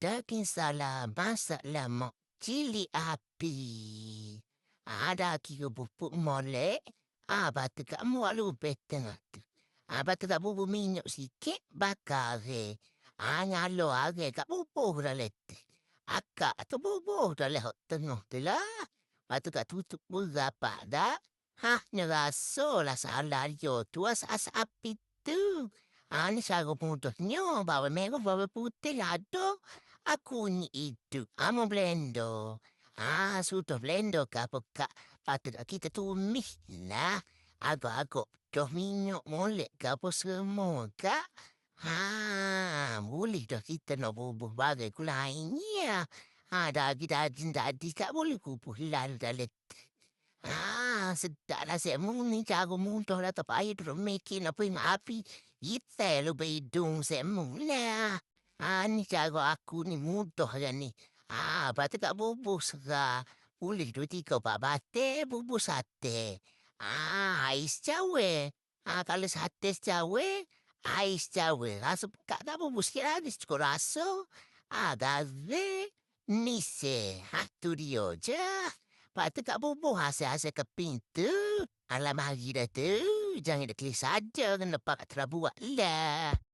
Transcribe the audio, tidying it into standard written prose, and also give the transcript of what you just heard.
daging salam, masak lemak, cili api. Ada kira pupuk molek, batu kamu lubeh tengah tu. Batu tak bubur minyak sikit, bakar nyalo kat bubur dah letak. Akak tu bubur dah lehok tengah tu lah. Batu tak tutup berapa dah. Nyerasa lah salah dia tu asap api tu. Ni cara mudahnya, bawa merah, bawa putih ada. Aku ni itu, mau blender. Sudah blender ke apa kak? Patut kita tumis lah. Agak-agak dah minyak molek ke apa semua kak? Boleh dah kita nak bubuh bagai ku lainnya. Daging-daging tadi kak boleh kubuh lalu dah letak. Sedap lah saya ni cara mudah lah tapi air terus makin apa yang api. Kita lu hidung saya mula. Ni cara aku ni mudah kan ni. Berarti tak bubus lah. Boleh 2, 3, 4 batik bubus sate. Ais cawe. Kalau sate cawe, ais cawe. Rasa kak tak bubus sikit lagi cukup rasa. Gaze, nise. Tu dia je. Patut tak bubuh hasil-hasil ke pintu. Alam hari dah tu. Jangan diklik saja. Kenapa tak terbuat lah.